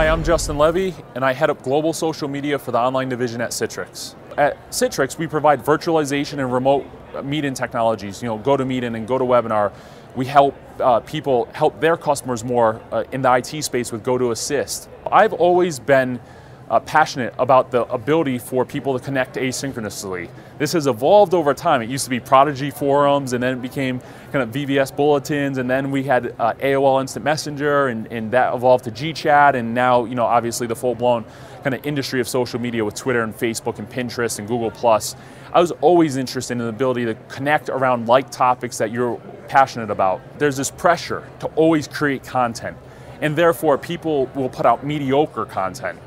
I'm Justin Levy, and I head up global social media for the online division at Citrix. At Citrix, we provide virtualization and remote meeting technologies, GoToMeeting and GoToWebinar. We help people help their customers more in the IT space with GoToAssist. I've always been passionate about the ability for people to connect asynchronously. This has evolved over time. It used to be Prodigy forums, and then it became kind of VVS bulletins, and then we had AOL Instant Messenger, and that evolved to GChat, and now, obviously the full-blown kind of industry of social media with Twitter and Facebook and Pinterest and Google+. I was always interested in the ability to connect around like topics that you're passionate about. There's this pressure to always create content, and therefore people will put out mediocre content.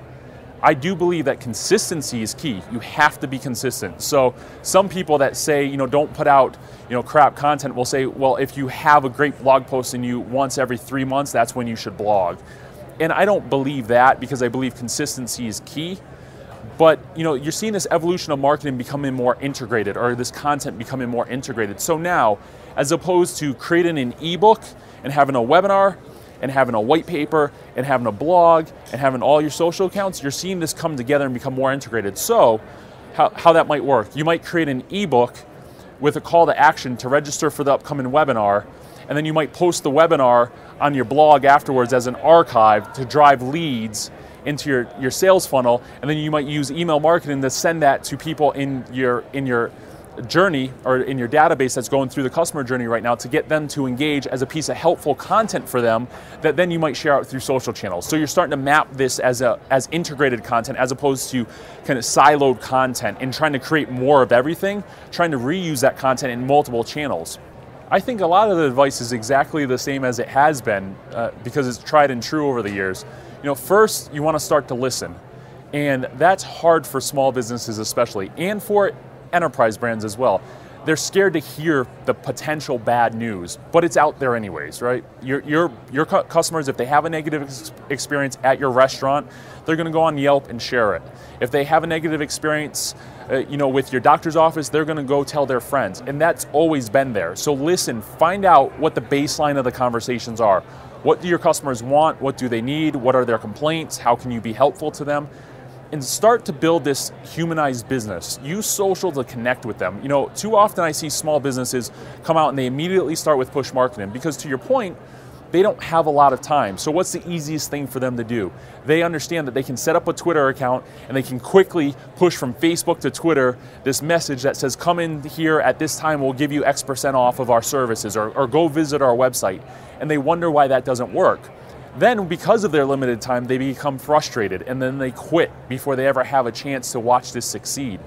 I do believe that consistency is key. You have to be consistent. So some people that say, don't put out, crap content will say, well, if you have a great blog post and you once every 3 months, that's when you should blog. And I don't believe that, because I believe consistency is key. But you're seeing this evolution of marketing becoming more integrated, or this content becoming more integrated. So now, as opposed to creating an ebook and having a webinar, and having a white paper, and having a blog, and having all your social accounts, you're seeing this come together and become more integrated. So, how that might work. You might create an ebook with a call to action to register for the upcoming webinar, and then you might post the webinar on your blog afterwards as an archive to drive leads into your sales funnel, and then you might use email marketing to send that to people in your journey, or in your database that's going through the customer journey right now, to get them to engage as a piece of helpful content for them that then you might share out through social channels. So you're starting to map this as integrated content, as opposed to kind of siloed content, and trying to create more of everything, trying to reuse that content in multiple channels. I think a lot of the advice is exactly the same as it has been, because it's tried and true over the years. First you want to start to listen, and that's hard for small businesses especially, and for enterprise brands as well. They're scared to hear the potential bad news, but it's out there anyways, right? Your customers, if they have a negative experience at your restaurant, they're going to go on Yelp and share it. If they have a negative experience, with your doctor's office, they're going to go tell their friends, and that's always been there. So listen, find out what the baseline of the conversations are. What do your customers want? What do they need? What are their complaints? How can you be helpful to them? And start to build this humanized business. Use social to connect with them. Too often I see small businesses come out and they immediately start with push marketing, because to your point, they don't have a lot of time. So what's the easiest thing for them to do? They understand that they can set up a Twitter account and they can quickly push from Facebook to Twitter this message that says, come in here at this time, we'll give you X% off of our services, or go visit our website. And they wonder why that doesn't work. Then, because of their limited time, they become frustrated, and then they quit before they ever have a chance to watch this succeed.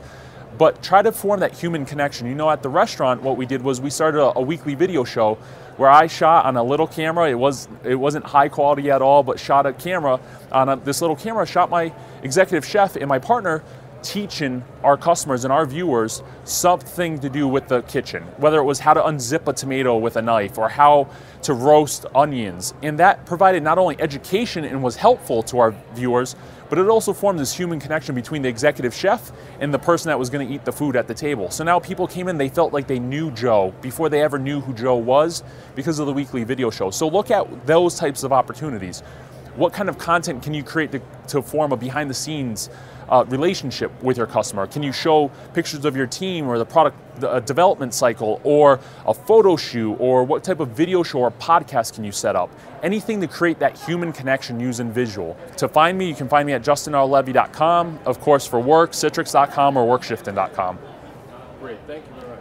But try to form that human connection. At the restaurant, what we did was we started a weekly video show where I shot on a little camera. It wasn't high quality at all, but shot a camera on this little camera, shot my executive chef and my partner teaching our customers and our viewers something to do with the kitchen, whether it was how to unzip a tomato with a knife or how to roast onions. And that provided not only education and was helpful to our viewers, but it also formed this human connection between the executive chef and the person that was going to eat the food at the table. So now people came in, they felt like they knew Joe before they ever knew who Joe was, because of the weekly video show. So look at those types of opportunities. What kind of content can you create to form a behind the scenes relationship with your customer? Can you show pictures of your team, or the product development cycle, or a photo shoot, or what type of video show or podcast can you set up? Anything to create that human connection using visual. To find me, you can find me at justinrlevy.com. Of course, for work, citrix.com or workshifting.com. Great, thank you very much.